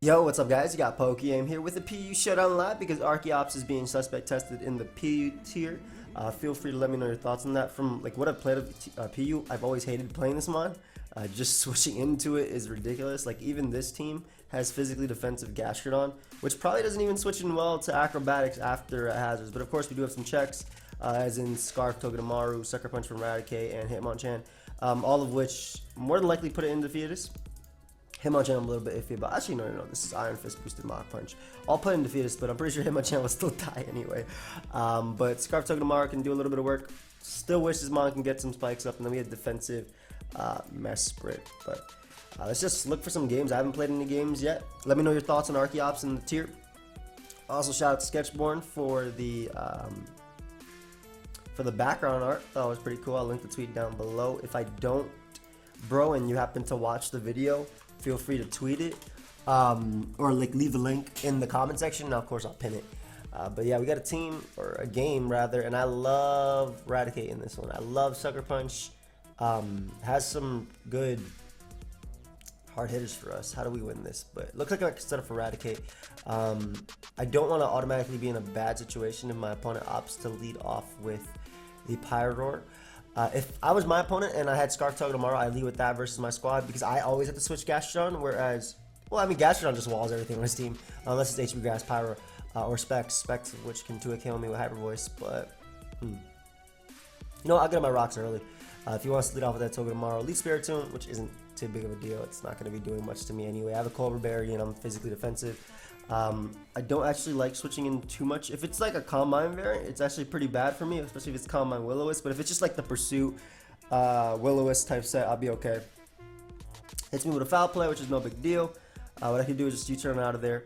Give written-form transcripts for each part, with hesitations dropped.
Yo, what's up guys? You got PokeaimMD here with the PU Showdown Live because Archeops is being suspect tested in the PU tier. Feel free to let me know your thoughts on that. From like what I've played of PU, I've always hated playing this mod. Just switching into it is ridiculous. Like even this team has physically defensive Gastrodon, which probably doesn't even switch in well to acrobatics after hazards. But of course we do have some checks, as in Scarf, Togedemaru, Sucker Punch from Raticate, and Hitmonchan, all of which more than likely put it in Defeatist. Hitmonchan I'm a little bit iffy, but actually no, this is Iron Fist boosted Mach Punch. I'll put in Defeatist, but I'm pretty sure Hitmonchan will still die anyway. But Scarf Togedemaru can do a little bit of work. Still wish his Mon can get some spikes up, and then we have defensive Mesprit. But let's just look for some games. I haven't played any games yet. Let me know your thoughts on Archeops in the tier. Also shout out to Sketchborn for the background art. That was pretty cool. I'll link the tweet down below. If I don't, bro, and you happen to watch the video, feel free to tweet it or like leave a link in the comment section. Now of course I'll pin it, but yeah, we got a team or a game rather, and I love Raticate in this one. I love Sucker Punch. Has some good hard hitters for us. How do we win this? But it looks like I can set up for Raticate. I don't want to automatically be in a bad situation if my opponent opts to lead off with the Pyroar. If I was my opponent and I had Scarf Togedemaru, I lead with that versus my squad because I always have to switch Gastrodon, whereas, well, I mean, Gastrodon just walls everything on his team, unless it's HB Grass, Pyro, or Specs, which can 2 kill me with Hyper Voice, but, you know, I'll get on my rocks early. If he wants to lead off with that Togedemaru, lead Spiritomb, which isn't too big of a deal. It's not going to be doing much to me anyway. I have a Cobra Berry and I'm physically defensive. I don't actually like switching in too much. If it's like a Combine variant, it's actually pretty bad for me, especially if it's Combine Will-O-Wisp. But if it's just like the Pursuit Will-O-Wisp type set, I'll be okay. Hits me with a Foul Play, which is no big deal. What I can do is just U-turn out of there.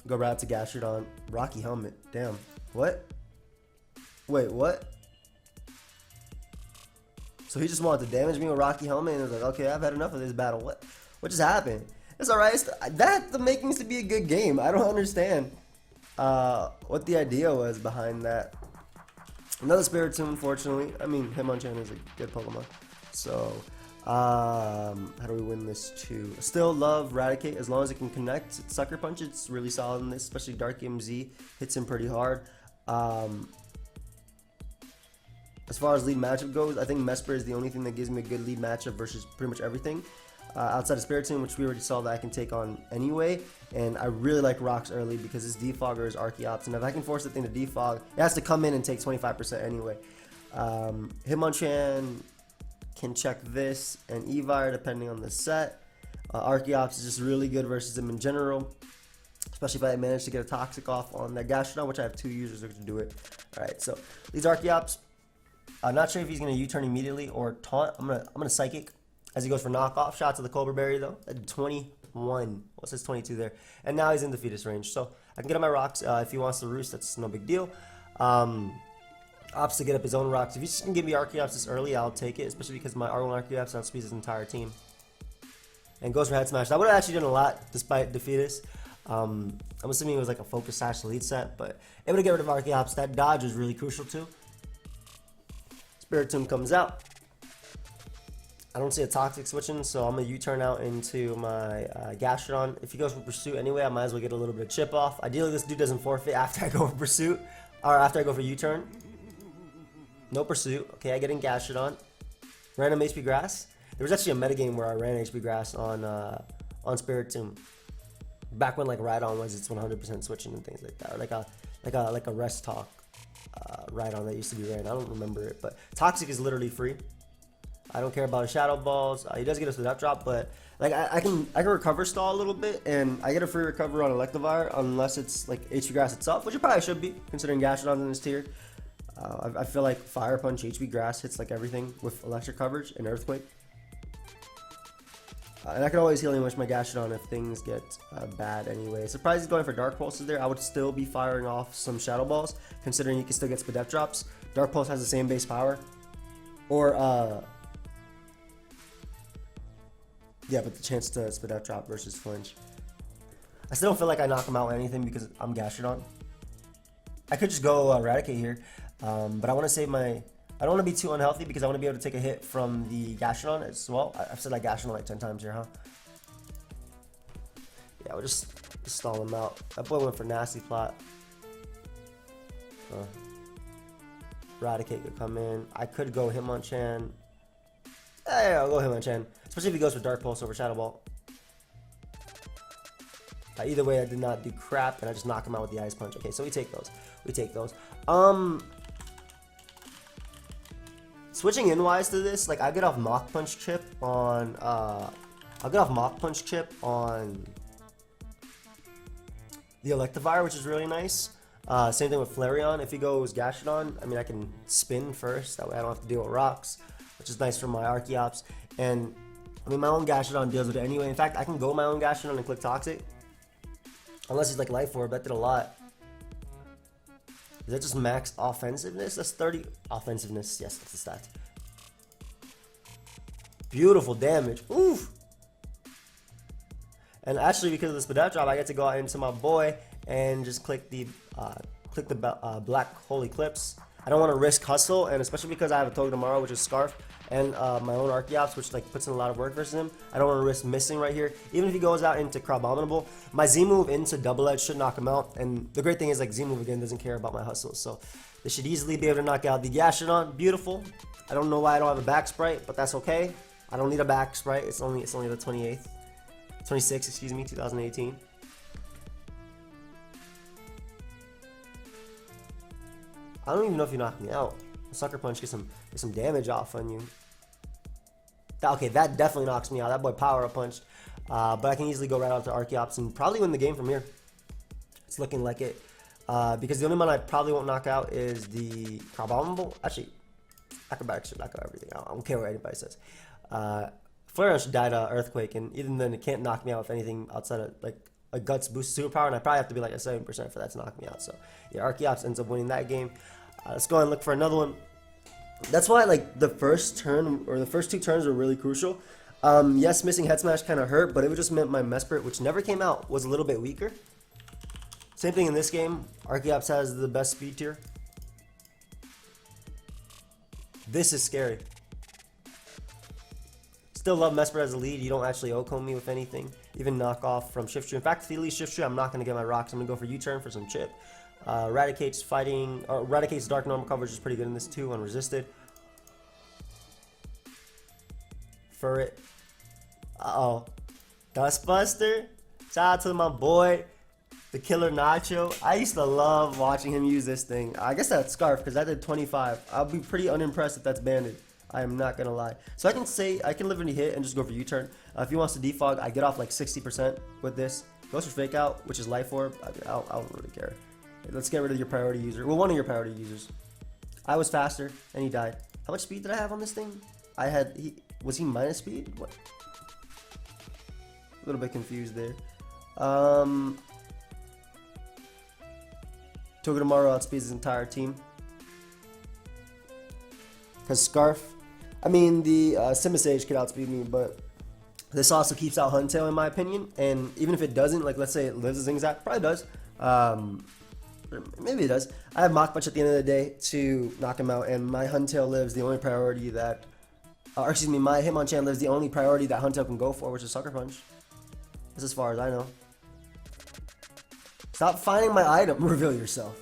Go right to Gastrodon. Rocky Helmet. Damn. What? Wait, what? So he just wanted to damage me with Rocky Helmet, and it was like, okay, I've had enough of this battle. What just happened? It's alright. That the makings to be a good game. I don't understand what the idea was behind that. Another Spiritomb, unfortunately. I mean, Hitmonchan is a good Pokemon. So, how do we win this too? Still love Raticate as long as it can connect. Sucker Punch, it's really solid in this, especially Dark MZ hits him pretty hard. As far as lead matchup goes, I think Mesprit is the only thing that gives me a good lead matchup versus pretty much everything. Outside of Spiritomb, which we already saw that I can take on anyway, and I really like rocks early because this defogger is Archeops, and if I can force the thing to defog, it has to come in and take 25% anyway. Hitmonchan can check this and Evire depending on the set. Archeops is just really good versus him in general, especially if I manage to get a Toxic off on that Gastrodon, which I have 2 users who can do it. Alright, so these Archeops, I'm not sure if he's going to U-turn immediately or taunt. I'm gonna Psychic as he goes for knockoff. Shout out to the Cobra Berry though. At 21. What's his 22 there? And now he's in Defeatist range. So I can get on my rocks. If he wants to roost, that's no big deal. Opts to get up his own rocks. If he's just going to give me Archeops this early, I'll take it. Especially because my R1 Archeops outspeeds his entire team. And goes for Head Smash. That would have actually done a lot despite Defeatist. I'm assuming it was like a focus / lead set. But able to get rid of Archeops. That dodge was really crucial too. Spiritomb comes out. I don't see a Toxic switching, so I'm going to U-turn out into my Gastrodon. If he goes for Pursuit anyway, I might as well get a little bit of chip off. Ideally, this dude doesn't forfeit after I go for Pursuit, or after I go for U-turn. No Pursuit. Okay, I get in Gastrodon. Random HP Grass. There was actually a metagame where I ran HP Grass on Spiritomb. Back when like Rhydon was its 100% switching and things like that, or like a Rest Talk Rhydon that used to be ran. I don't remember it, but Toxic is literally free. I don't care about his Shadow Balls. He does get us with up drop, but like I can recover stall a little bit, and I get a free recover on Electivire unless it's like HP Grass itself, which it probably should be considering Gastrodon's in this tier. I feel like Fire Punch, HP Grass hits like everything with electric coverage and Earthquake. And I can always heal him with my Gastrodon if things get bad anyway. Surprised he's going for Dark Pulses there. I would still be firing off some Shadow Balls, considering he can still get Spadef drops. Dark Pulse has the same base power. Or, yeah, but the chance to Spadef drop versus Flinch. I still don't feel like I knock him out with anything because I'm Gastrodon. I could just go Raticate here, but I want to save my I don't want to be too unhealthy because I want to be able to take a hit from the Gastrodon as well. I've said like Gastrodon like 10 times here, huh? Yeah, we'll just stall him out. That boy went for nasty plot. Eradicate could come in. I could go Hitmonchan. Yeah, I'll go Hitmonchan. Especially if he goes for Dark Pulse over Shadow Ball. Either way, I did not do crap, and I just knock him out with the Ice Punch. Okay, so we take those. We take those. Switching in wise to this, like I get off Mach Punch chip on I'll get off Mach Punch chip on the Electivire, which is really nice. Same thing with Flareon. If he goes Gastrodon, I mean I can spin first, that way I don't have to deal with rocks, which is nice for my Archeops. And I mean my own Gastrodon deals with it anyway. In fact, I can go my own Gastrodon and click Toxic. Unless he's like Life Orb, that did a lot. Is that just max offensiveness? That's 30 offensiveness. Yes, that's the stat. Beautiful damage. Oof. And actually, because of the Spadaf drop, I get to go out into my boy and just click the Black Hole Eclipse. I don't want to risk Hustle, and especially because I have a Togedemaru, which is Scarf, and my own Archeops, which like puts in a lot of work versus him. I don't want to risk missing right here. Even if he goes out into Crabominable, my Z move into Double Edge should knock him out. And the great thing is like Z move again doesn't care about my Hustle, so this should easily be able to knock out the Gastrodon. Beautiful. I don't know why I don't have a back sprite, but that's okay. I don't need a back sprite. It's only the 26th, excuse me, 2018. I don't even know if you knock me out. A Sucker Punch get some damage off on you. Okay, that definitely knocks me out. That boy Power Up punched. But I can easily go right out to Archeops and probably win the game from here. It's looking like it. Because the only one I probably won't knock out is the Crabominable. Actually, Acrobatics should knock out everything. I don't care what anybody says. Flareon should die to Earthquake, and even then it can't knock me out with anything outside of like a Guts boost superpower, and I probably have to be like a 7% for that to knock me out. So yeah, Archeops ends up winning that game. Let's go and look for another one. That's why like the first turn or the first two turns were really crucial. Yes, missing Head Smash kind of hurt, but it just meant my Mesprit, which never came out, was a little bit weaker. Same thing in this game. Archeops has the best speed tier. This is scary. Still love Mesprit as a lead. You don't actually Ocone me with anything. Even knock off from Shift Tree. In fact, if he leaves Shift Tree, I'm not going to get my rocks. I'm going to go for U-turn for some chip. Eradicate's Dark normal coverage is pretty good in this too, unresisted. Furret. Uh-oh. Dustbuster. Shout out to my boy, the Killer Nacho. I used to love watching him use this thing. I guess that's Scarf, because that did 25. I'll be pretty unimpressed if that's banded. I am not going to lie. So I can say, I can literally hit and just go for U-turn. If he wants to defog, I get off like 60% with this. Goes for Fake Out, which is Life Orb. I don't really care. Let's get rid of your priority user. Well, one of your priority users. I was faster, and he died. How much speed did I have on this thing? Was he minus speed? What? A little bit confused there. Togedemaru outspeeds his entire team. Because Scarf, I mean, the Simisage could outspeed me, but this also keeps out Huntail in my opinion. And even if it doesn't, like let's say it lives as Zingzat, probably does. Maybe it does. I have Mach Punch at the end of the day to knock him out, and my Huntail lives the only priority that, or excuse me, my Hitmonchan lives the only priority that Huntail can go for, which is Sucker Punch. That's as far as I know. Stop finding my item. Reveal yourself.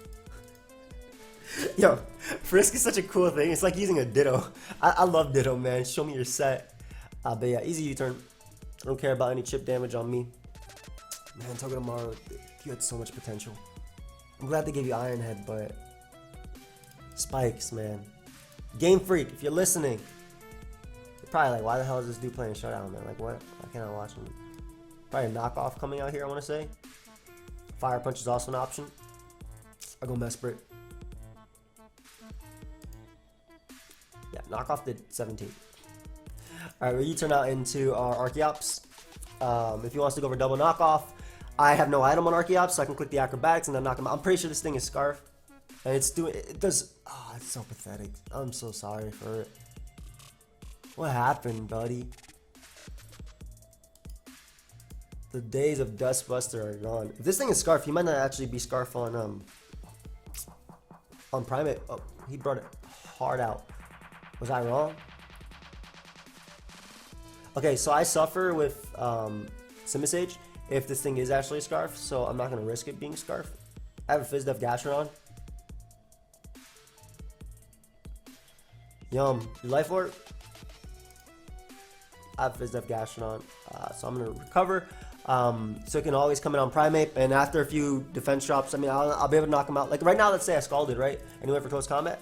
Yo, Frisk is such a cool thing. It's like using a Ditto. I love Ditto, man. Show me your set. But yeah, easy U-turn. I don't care about any chip damage on me. Man, Togedemaru, you had so much potential. I'm glad they gave you Iron Head, but Spikes, man. Game Freak, if you're listening, you're probably like, why the hell is this dude playing Showdown, man? Like, what? Why can't I watch him? Probably a knockoff coming out here, I want to say. Fire Punch is also an option. I'll go Mesprit. Yeah, knockoff did 17. Alright, we turn out into our Archeops. If he wants to go for double knockoff, I have no item on Archeops, so I can click the acrobatics and then knock him out. I'm pretty sure this thing is Scarf. And it does, oh, it's so pathetic. I'm so sorry for it. What happened, buddy? The days of Dustbuster are gone. If this thing is Scarf, he might not actually be Scarf on Primate. Oh, he brought it hard out. Was I wrong? Okay, so I suffer with Simisage, if this thing is actually a Scarf, so I'm not going to risk it being Scarf. I have a Fizdef Gastrodon. Yum. Your Life Orb? I have Fizdef Gastrodon, so I'm going to recover. So it can always come in on Primeape, and after a few defense drops, I mean, I'll be able to knock him out. Like right now, let's say I Scalded, right? And he went for close combat.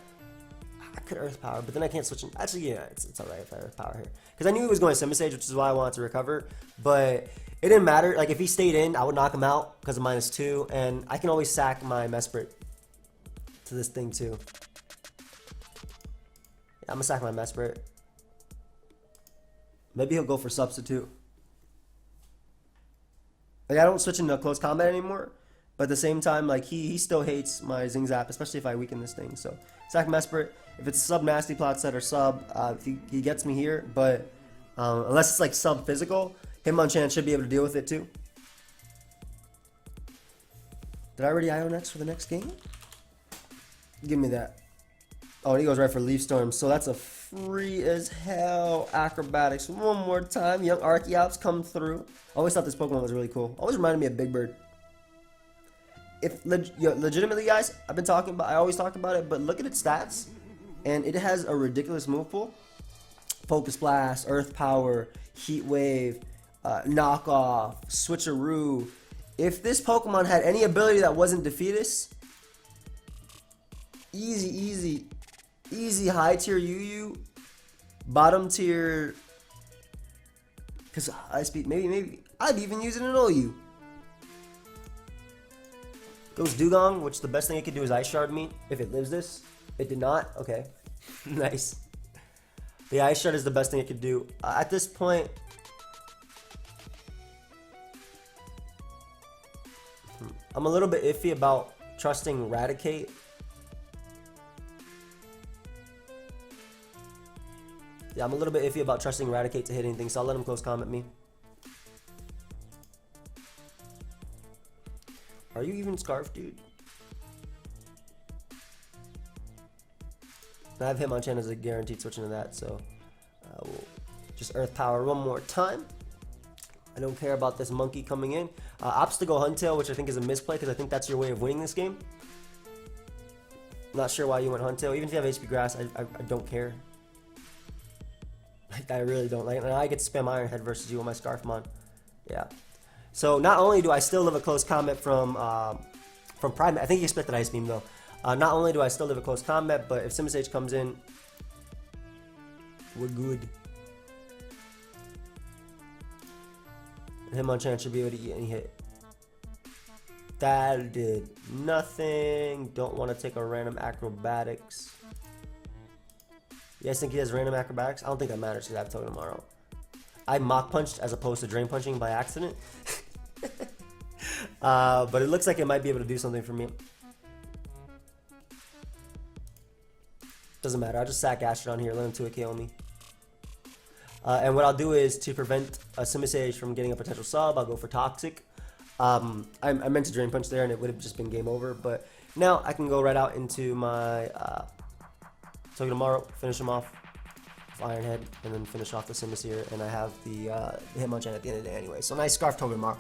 I could Earth Power, but then I can't switch him. Actually, yeah, it's alright if I Earth Power here. Because I knew he was going Simisage, which is why I wanted to recover. But it didn't matter. Like, if he stayed in, I would knock him out because of -2. And I can always sack my Mesprit to this thing, too. Yeah, I'm going to sack my Mesprit. Maybe he'll go for Substitute. Like, I don't switch into close combat anymore. But at the same time, like, he still hates my Zing Zap, especially if I weaken this thing. So, sack Mesprit. If it's sub Nasty Plot Set or sub, he gets me here. But unless it's like sub physical, Hitmonchan should be able to deal with it too. Did I already IO next for the next game? Give me that. Oh, and he goes right for Leaf Storm. So that's a free as hell Acrobatics. One more time. Young Archeops come through. I always thought this Pokemon was really cool. Always reminded me of Big Bird. If legitimately, guys, I always talk about it, but look at its stats. And it has a ridiculous move pool. Focus Blast, Earth Power, Heat Wave, Knockoff, Switcheroo. If this Pokemon had any ability that wasn't Defeatist, easy high tier UU, bottom tier, because high speed, maybe I'd even use it in OU. Goes Dugong, which the best thing it could do is Ice Shard me if it lives this. It did not. Okay. Nice. The Ice Shard is the best thing it could do. At this point, I'm a little bit iffy about trusting Raticate. Yeah, I'm a little bit iffy about trusting Raticate to hit anything, so I'll let him close combat me. Are you even Scarf, dude? I have Hitmonchan as a guaranteed switch into that, so we'll just Earth Power one more time. I don't care about this monkey coming in. Opts to go Huntail, which I think is a misplay because I think that's your way of winning this game. Not sure why you went Huntail. Even if you have HP Grass, I don't care. Like, I really don't. Like, I get to spam Iron Head versus you on my Scarfmon. Yeah. So not only do I still live a close combat from Primeape, I think he expected Ice Beam though. Not only do I still live a close combat, but if Simisage comes in, we're good. And Hitmonchan should be able to eat any hit. That did nothing. Don't want to take a random Acrobatics. You guys think he has random Acrobatics? I don't think that matters because I have Token tomorrow. I Mach Punched as opposed to Drain Punching by accident. But it looks like it might be able to do something for me. Doesn't matter. I'll just sack Gastrodon here. Let him 2-hit KO me. And what I'll do is, to prevent a Simisage from getting a potential sub, I'll go for Toxic. I meant to Drain Punch there, and it would have just been game over. But now I can go right out into my Token tomorrow, finish him off with Iron Head, and then finish off the Simisear. And I have the Hitmonchan at the end of the day anyway. So nice Scarf Token tomorrow.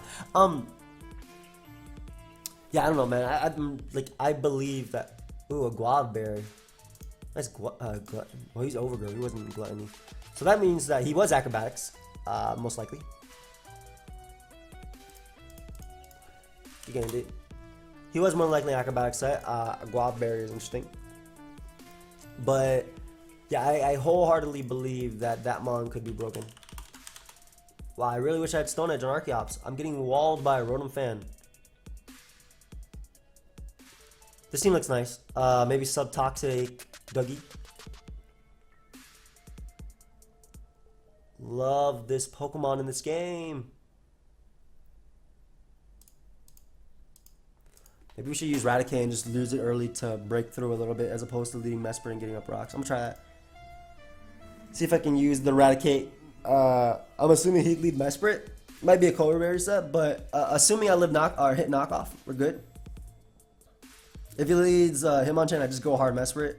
Yeah, I don't know, man. I believe that. Ooh, a Guava Berry. Nice Glutton. Well, he's Overgrowth. He wasn't Gluttony. So that means that he was Acrobatics, most likely. He gained it. He was more likely Acrobatics set. A Guava Berry is interesting. But, yeah, I wholeheartedly believe that that Mon could be broken. Wow, I really wish I had Stone Edge on Archeops. I'm getting walled by a Rotom fan. This team looks nice. Maybe Subtoxic Dougie. Love this Pokemon in this game. Maybe we should use Raticate and just lose it early to break through a little bit as opposed to leading Mesprit and getting up rocks. I'm gonna try that. See if I can use the Raticate. I'm assuming he'd lead Mesprit. Might be a Color Berry set, but assuming I live hit knockoff, we're good. If he leads Hitmonchan, I just go hard Mesprit.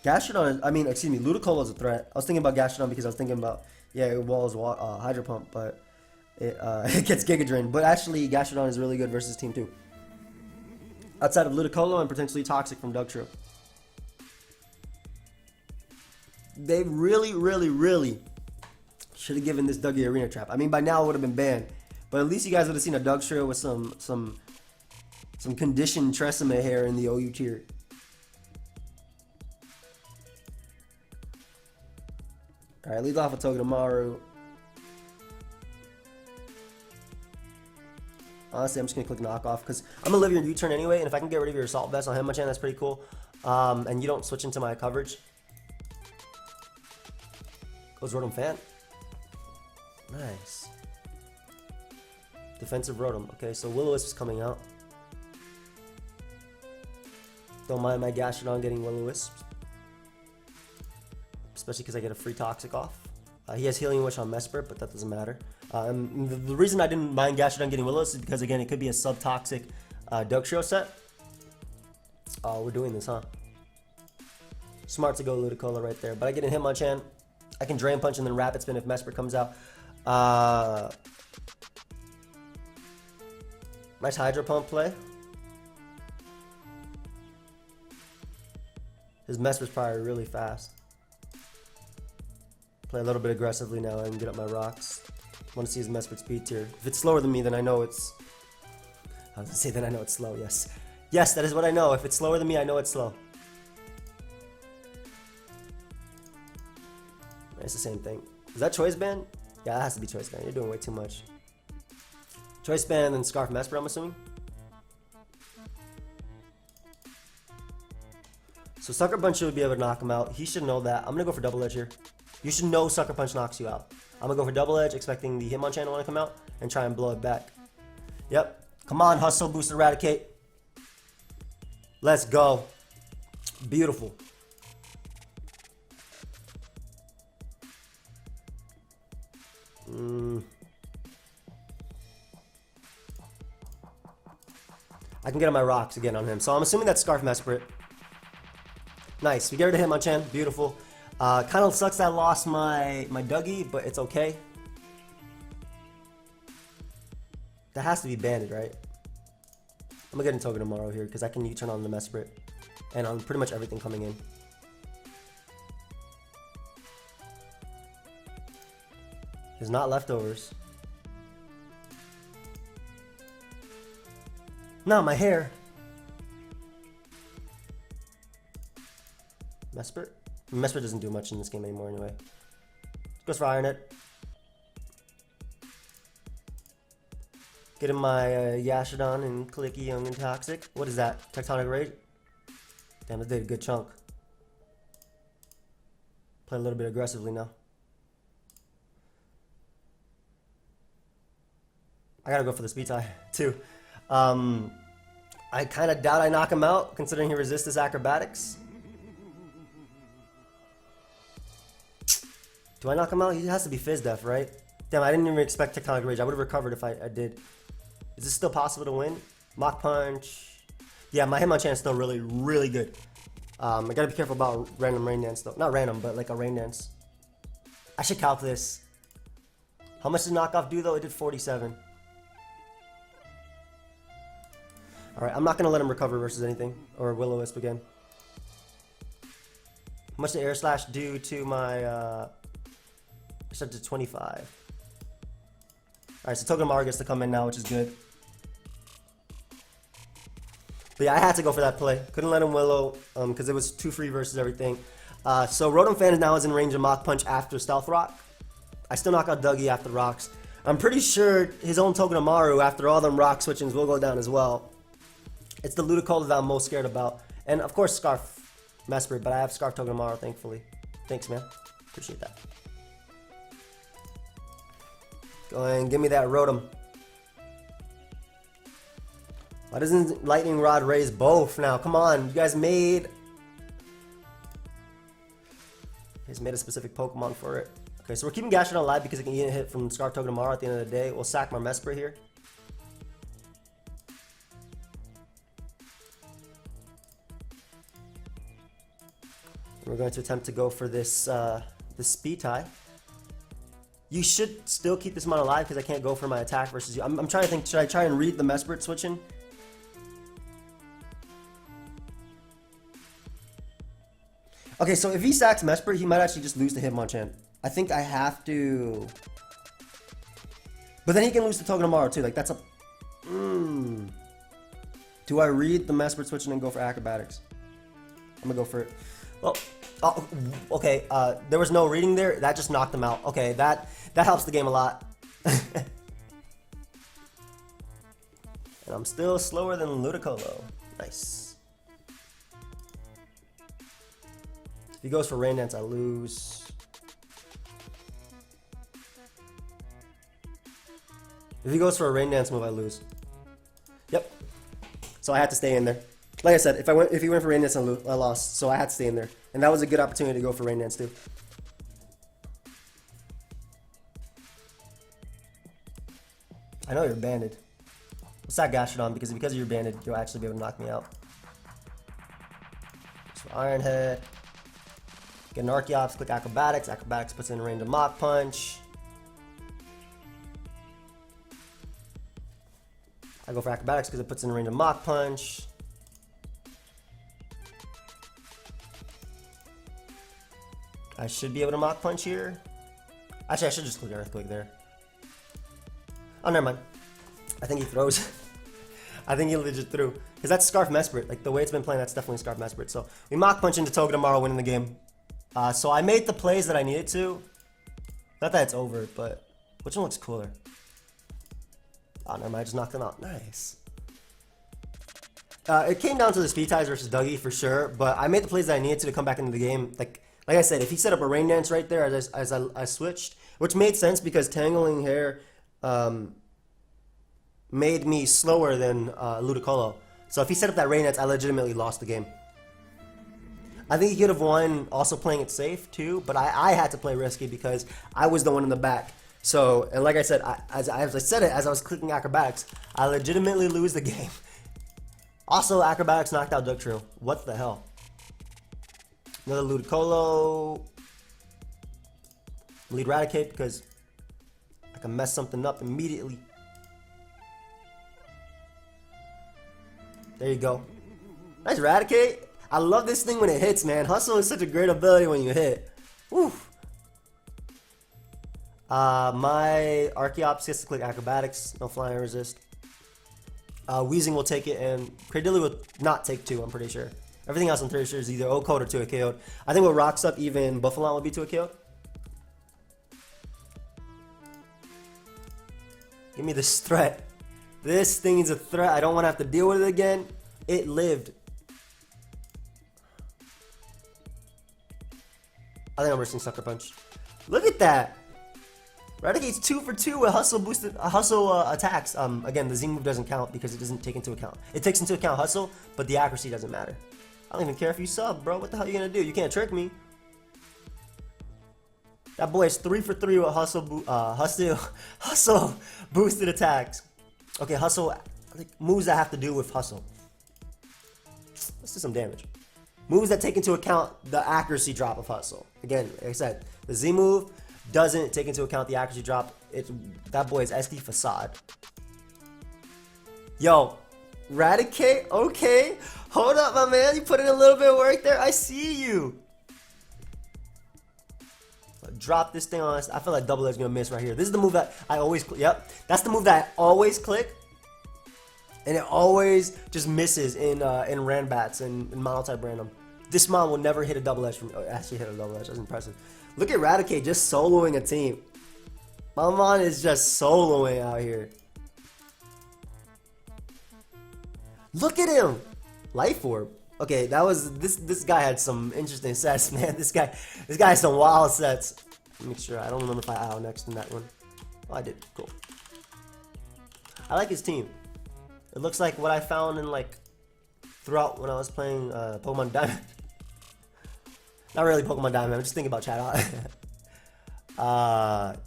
Gastrodon, Ludicolo is a threat. I was thinking about Gastrodon because I was thinking about Yeah, it walls Hydro Pump, but it, it gets Giga Drain. But actually, Gastrodon is really good versus Team 2. Outside of Ludicolo and potentially Toxic from Dugtrio. They really, really, really should have given this Dougie Arena Trap. I mean, by now it would have been banned. But at least you guys would have seen a Dugtrio with some conditioned Tresemme hair in the OU tier. Alright, lead off with Togedemaru. Honestly, I'm just going to click knockoff because I'm going to live your U-turn anyway, and if I can get rid of your Assault Vest on Hitmonchan, that's pretty cool. And you don't switch into my coverage. Goes Rotom Fan. Nice. Defensive Rotom. Okay, so Will-O-Wisp is coming out. Don't mind my Gastrodon getting Will-O-Wisp. Especially because I get a free Toxic off. He has Healing Wish on Mesprit, but that doesn't matter. The reason I didn't mind Gastrodon getting Will-O-Wisp is because, again, it could be a sub-toxic Dugtrio set. Oh, we're doing this, huh? Smart to go Ludicolo right there. But I get a Hitmonchan. I can Drain Punch and then Rapid Spin if Mesprit comes out. Nice Hydro Pump play. His Mesprit's probably really fast. Play a little bit aggressively now and get up my rocks. Want to see his Mesprit speed tier. If it's slower than me, then I know it's... I was going to say that I know it's slow, yes. Yes, that is what I know. If it's slower than me, I know it's slow. It's the same thing. Is that Choice Band? Yeah, that has to be Choice Band. You're doing way too much. Choice Band and Scarf Mesprit, I'm assuming. So Sucker Punch should be able to knock him out. He should know that. I'm going to go for Double Edge here. You should know Sucker Punch knocks you out. I'm going to go for Double Edge, expecting the Hitmonchan to want to come out, and try and blow it back. Yep. Come on, Hustle, Boost, Eradicate. Let's go. Beautiful. I can get on my rocks again on him. So I'm assuming that's Scarf Mesprit. Nice. We get rid of Hitmonchan. Beautiful. Kind of sucks that I lost my Dougie, but it's okay. That has to be banded, right? I'm going to get in Togedemaru here because I can U-turn on the Mesprit. And on pretty much everything coming in. There's not leftovers. No, my hair. Mesprit? Mesprit doesn't do much in this game anymore anyway. Goes for Iron Head. Get in my Gastrodon and Clicky, Young and Toxic. What is that? Tectonic Rage? Damn, that did a good chunk. Play a little bit aggressively now. I gotta go for the speed tie, too. I kind of doubt I knock him out, considering he resists his acrobatics. Do I knock him out? He has to be Fizz Def, right? Damn, I didn't even expect Tectonic Rage. I would have recovered if I did. Is this still possible to win? Mach Punch. Yeah, my Hitmonchan is still really, really good. I gotta be careful about random Rain Dance, though. Not random, but like a Rain Dance. I should calc this. How much did knockoff do, though? It did 47. Alright, I'm not going to let him recover versus anything. Or Will-O-Wisp again. How much did Air Slash do to my... I set to 25. Alright, so Togedemaru gets to come in now, which is good. But yeah, I had to go for that play. Couldn't let him Willow, because it was 2 free versus everything. So Rotom Fan now is in range of Mach Punch after Stealth Rock. I still knock out Dougie after rocks. I'm pretty sure his own Togedemaru, after all them rock switchings, will go down as well. It's the Ludicolo that I'm most scared about. And of course Scarf Mesprit, but I have Scarf Togedemaru, thankfully. Thanks, man. Appreciate that. Go ahead and give me that Rotom. Why doesn't Lightning Rod raise both now? Come on, you guys made a specific Pokemon for it. Okay, so we're keeping Gastrodon alive because it can get a hit from Scarf Togedemaru at the end of the day. We'll sack my Mesprit here. We're going to attempt to go for this this speed tie. You should still keep this mon alive because I can't go for my attack versus you. I'm trying to think, should I try and read the Mesprit switching? Okay, so if he sacks Mesprit, he might actually just lose to Hitmonchan. I think I have to... But then he can lose to Togedemaru too, like that's a... Do I read the Mesprit switching and go for Acrobatics? I'm gonna go for it. Well, oh, okay, there was no reading there, that just knocked him out. Okay, that helps the game a lot. And I'm still slower than Ludicolo. Nice. If he goes for Rain Dance, I lose. If he goes for a Rain Dance move, I lose. Yep. So I had to stay in there. Like I said, if he went for Rain Dance, I lost. So I had to stay in there. And that was a good opportunity to go for Rain Dance too. I know you're banded. Let's not Gastrodon because of you're banded, you'll actually be able to knock me out. So Iron Head. Get an Archeops, click Acrobatics. Acrobatics puts in range of Mach Punch. I go for Acrobatics because it puts in range of Mach Punch. I should be able to Mach Punch here. Actually, I should just click Earthquake there. Oh, never mind. I think he throws. I think he legit threw. Because that's Scarf Mesprit. Like, the way it's been playing, that's definitely Scarf Mesprit. So, we Mach Punch into Togedemaru, winning the game. So, I made the plays that I needed to. Not that it's over, but which one looks cooler? Oh, never mind. I just knocked him out. Nice. It came down to the speed ties versus Dougie, for sure. But I made the plays that I needed to come back into the game. Like I said, if he set up a Rain Dance right there as I switched, which made sense because Tangling Hair made me slower than Ludicolo. So if he set up that Rain Dance, I legitimately lost the game. I think he could have won also playing it safe too, but I had to play risky because I was the one in the back. So, and like I said, as I said it, as I was clicking Acrobatics, I legitimately lose the game. Also, Acrobatics knocked out Dugtrio. What the hell? Another Ludicolo. Lead Eradicate because I can mess something up immediately. There you go. Nice Eradicate. I love this thing when it hits, man. Hustle is such a great ability when you hit. Woo. My Archeops gets to click Acrobatics. No flying resist. Weezing will take it, and Cradilly will not take 2, I'm pretty sure. Everything else I'm pretty sure is either O-Code or 2 KO'd. I think with Rocks up, even Buffalon will be 2 KO'd. Give me this threat. This thing is a threat. I don't want to have to deal with it again. It lived. I think I'm risking Sucker Punch. Look at that. Raticate's 2 for 2 with Hustle boosted Hustle attacks. Again, the Z move doesn't count because it doesn't take into account. It takes into account Hustle, but the accuracy doesn't matter. I don't even care if you sub, bro. What the hell are you gonna do? You can't trick me. That boy is 3 for 3 with Hustle boosted attacks. Okay, Hustle, like moves that have to do with Hustle. Let's do some damage. Moves that take into account the accuracy drop of Hustle. Again, like I said, the Z move doesn't take into account the accuracy drop. That boy is SD Facade. Yo, Raticate, okay. Hold up, my man. You put in a little bit of work there. I see you. Drop this thing on us. I feel like Double Edge gonna miss right here. This is the move that I always click. Yep, that's the move that I always click, and it always just misses in Ranbats and Mono-type random. This Mon will never hit a Double Edge from. Oh, actually hit a Double Edge. That's impressive. Look at Raticate just soloing a team. My Mon is just soloing out here. Look at him. Life Orb. Okay, that was this guy had some interesting sets, man. This guy has some wild sets. Make sure I don't remember if I IO next in that one. Oh, I did. Cool. I like his team. It looks like what I found in like throughout when I was playing Pokemon Diamond. Not really Pokemon Diamond. I'm just thinking about chat out.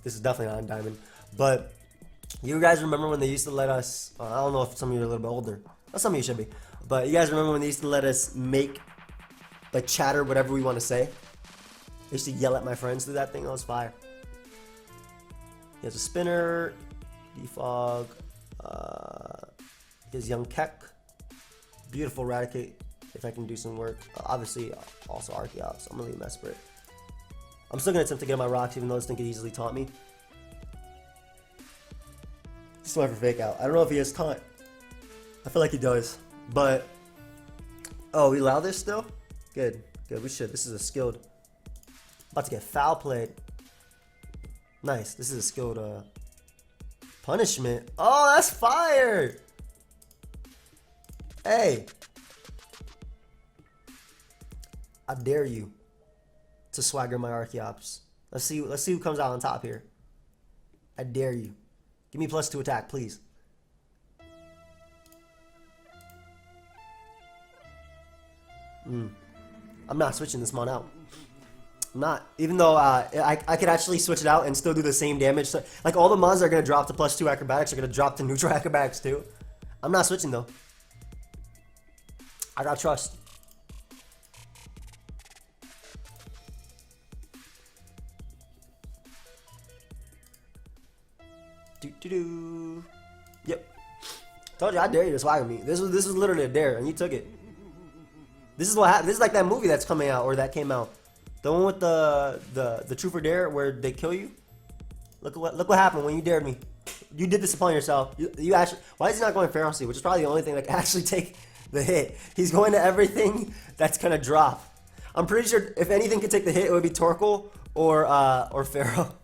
This is definitely not in Diamond. But you guys remember when they used to let us? I don't know if some of you are a little bit older. Well, some of you should be. But you guys remember when they used to let us make, like, chatter whatever we want to say? I used to yell at my friends through that thing. That was fire. He has a spinner, defog. He has young Keck. Beautiful Eradicate. If I can do some work. Obviously, also Archeops. I'm gonna leave Mesprit. I'm still gonna attempt to get my rocks, even though this thing could easily taunt me. Just went for fake out. I don't know if he has taunt. I feel like he does, but oh, we allow this still? Good, good. We should. This is a skilled. About to get foul played. Nice. This is a skilled punishment. Oh, that's fire! Hey, I dare you to swagger my Archeops. Let's see who comes out on top here. I dare you. Give me +2 attack, please. I'm not switching this mon out. I'm not. Even though I could actually switch it out and still do the same damage. So, like, all the mons that are going to drop to +2 acrobatics are going to drop to neutral acrobatics too. I'm not switching though. I got trust. Yep. Told you, I dare you to swagger me. This was literally a dare, and you took it. This is what happened. This is like that movie that's coming out, or that came out. The one with the Truth or Dare, where they kill you. Look what happened when you dared me. You did this upon yourself. You actually. Why is he not going ferocity? Which is probably the only thing that can actually take the hit. He's going to everything that's gonna drop. I'm pretty sure if anything could take the hit, it would be Torkoal or Pharaoh.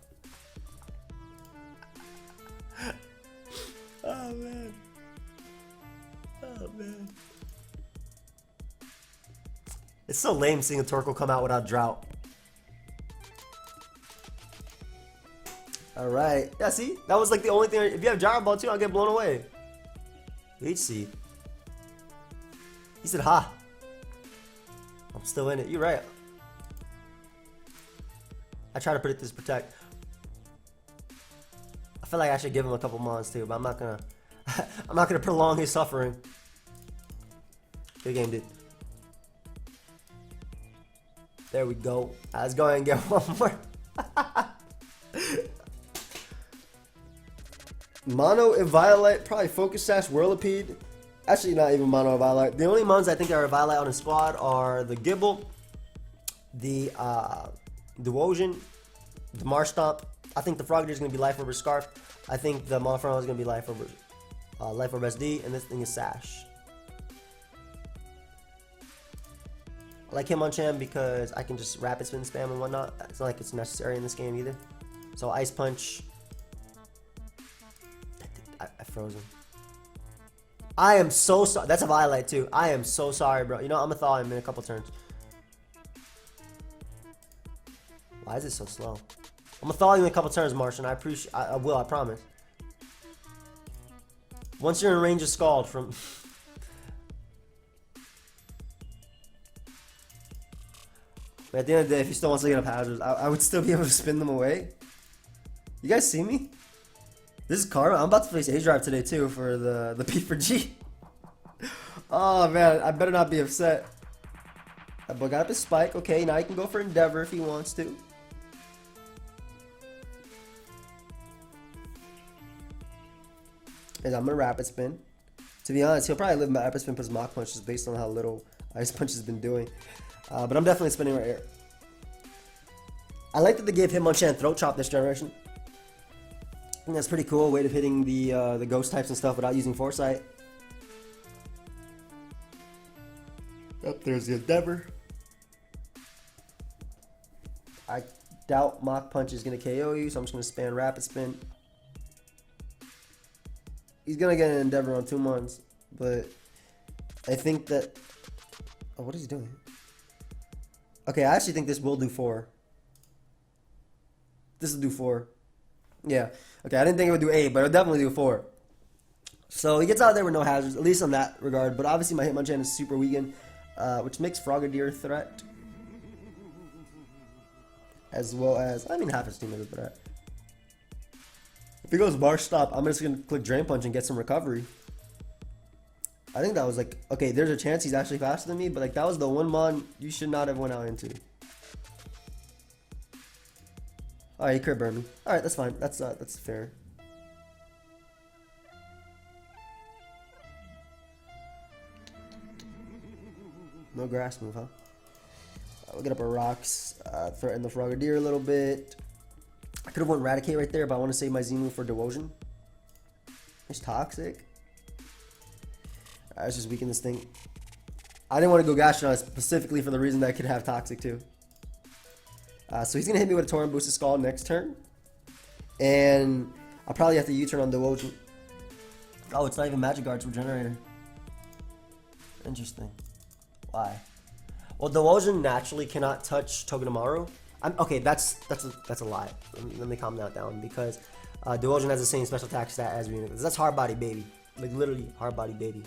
Oh man. Oh man. It's so lame seeing a Torkoal come out without drought. Alright. Yeah, see? That was like the only thing. If you have Gyro Ball too, I'll get blown away. HC. He said, ha. I'm still in it. You're right. I try to predict this protect. I feel like I should give him a couple mons too, but I'm not gonna. I'm not gonna prolong his suffering. Good game, dude. There we go. Let's go ahead and get one more. Mono Eviolite, probably Focus Sash, Whirlipede. Actually, not even Mono Eviolite. The only mons I think are Eviolite on his squad are the Gibble, the Duosion, the Marstomp. I think the Frogadier is going to be Life Orb Scarf. I think the Monferno is going to be Life Orb SD, and this thing is Sash. I like Hitmonchan because I can just rapid spin spam and whatnot. It's not like it's necessary in this game either. So Ice Punch. I froze him. I am so sorry. That's a Violet too. I am so sorry, bro. You know, I'm gonna thaw him in a couple turns. Why is it so slow? I'm gonna thaw you in a couple turns, Martian. I appreciate. I will. I promise. Once you're in range of Scald from. But at the end of the day, if he still wants to get up hazards, I would still be able to spin them away. You guys see me? This is karma. I'm about to face A-Drive today too for the P for G. Oh man, I better not be upset. That boy got up his spike. Okay, now he can go for Endeavor if he wants to. And I'm gonna rapid spin. To be honest, he'll probably live my rapid spin plus Mach Punch just based on how little Ice Punch has been doing. But I'm definitely spinning right here. I like that they gave Hitmonchan Throat Chop this generation. I think that's pretty cool. Way of hitting the ghost types and stuff without using Foresight. Yep, there's the Endeavor. I doubt Mach Punch is going to KO you, so I'm just going to spam Rapid Spin. He's going to get an Endeavor on 2 months, but I think that... Oh, what is he doing? Okay, I actually think this will do 4. This will do 4. Yeah. Okay, I didn't think it would do 8, but it'll definitely do 4. So he gets out there with no hazards, at least on that regard. But obviously my Hitmonchan is super weakened, which makes Frogadier a threat. As well as, I mean, half his team is a threat. If he goes Marsh Stop, I'm just going to click Drain Punch and get some recovery. I think that was like, okay, there's a chance he's actually faster than me, but like that was the one mon you should not have went out into. Alright, he could burn me. Alright, that's fine. That's fair. No grass move, huh? We'll get up our rocks, threaten the Frogadier a little bit. I could have went Eradicate right there, but I want to save my Z move for Devotion. It's Toxic. Let's just weaken this thing. I didn't want to go Gastrodon specifically for the reason that I could have Toxic too. So he's going to hit me with a Torrent Boosted Skull next turn. And I'll probably have to U-turn on Devotion. Oh, it's not even Magic Guard's Regenerator. Interesting. Why? Well, Devotion naturally cannot touch Togedemaru. Okay, that's a lie. Let me calm that down because Devotion has the same special attack stat as Reno. That's Hard Body Baby. Like literally Hard Body Baby.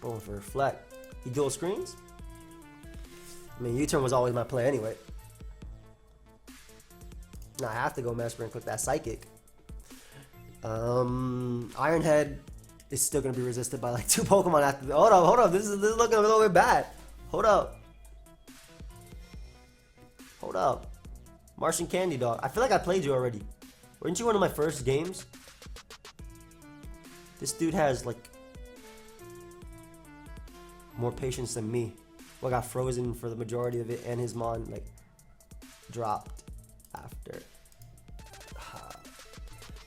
Going for Reflect. He dual screens? I mean, U-turn was always my play anyway. Now I have to go Mesper and click that Psychic. Iron Head is still going to be resisted by like 2 Pokemon after. Hold up. This is looking a little bit bad. Hold up. Martian Candy Dog. I feel like I played you already. Weren't you one of my first games? This dude has like more patience than me. Well, I got frozen for the majority of it, and his Mon like dropped after.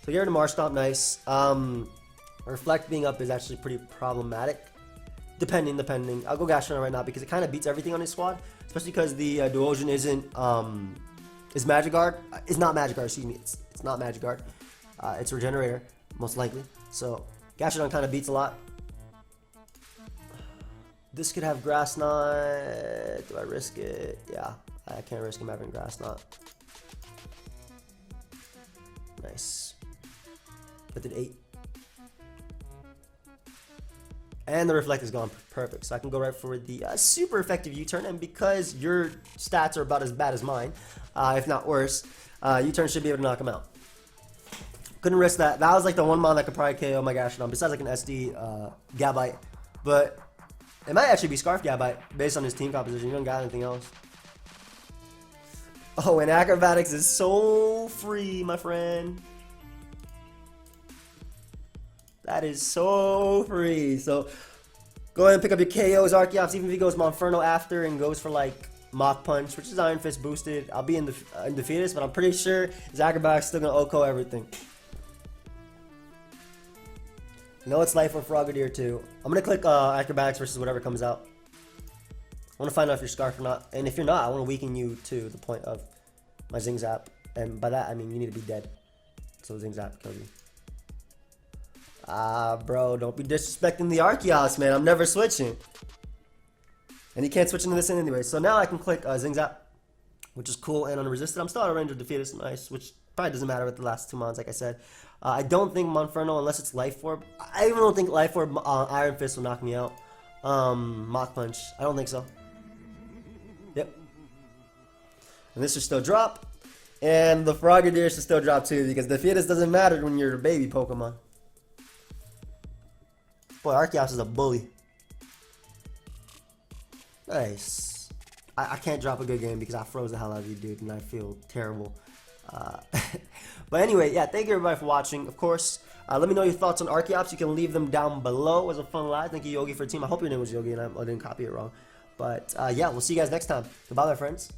So get rid of Marshtomp, nice. Reflect being up is actually pretty problematic. Depending. I'll go Gastrodon right now because it kind of beats everything on his squad, especially because the Duosion isn't is Magic Guard. It's not Magic Guard. Excuse me. It's not Magic Guard. It's Regenerator most likely. So Gastrodon kind of beats a lot. This could have Grass Knot. Do I risk it? Yeah, I can't risk him having Grass Knot. Nice. That did 8. And the Reflect is gone. Perfect. So I can go right for the super effective U-turn. And because your stats are about as bad as mine, if not worse, U-turn should be able to knock him out. Couldn't risk that. That was like the one Mon that could probably KO my Gastrodon, besides like an SD Gabite. But it might actually be Scarf Gabite based on his team composition. You don't got anything else. Oh, and Acrobatics is so free, my friend. That is so free. So go ahead and pick up your KOs, Archeops. Even if he goes Monferno after and goes for like Mach Punch, which is Iron Fist boosted. I'll be in Defeatist, but I'm pretty sure his Acrobatics still gonna OHKO everything. No, it's Life or Frogadier too. I'm gonna click Acrobatics versus whatever comes out. I want to find out if you're Scarf or not, and if you're not, I want to weaken you to the point of my Zing Zap, and by that I mean you need to be dead. So Zing Zap kills you. Bro, don't be disrespecting the Archeops, man. I'm never switching, and he can't switch into this anyway. So now I can click Zing Zap, which is cool and unresisted. I'm still out of range of Defeatist, nice, which probably doesn't matter with the last 2 Mons, like I said. I don't think Monferno, unless it's Life Orb. I even don't think Life Orb Iron Fist will knock me out. Mach Punch, I don't think so. Yep. And this should still drop. And the Frogadier should still drop too, because Defeatist doesn't matter when you're a baby Pokemon. Boy, Archeops is a bully. Nice. I can't drop a good game because I froze the hell out of you, dude, and I feel terrible. But anyway, yeah, thank you everybody for watching. Of course, let me know your thoughts on Archeops. You can leave them down below. It was a fun live. Thank you, Yogi, for the team. I hope your name was Yogi and I didn't copy it wrong. But yeah, we'll see you guys next time. Goodbye, my friends.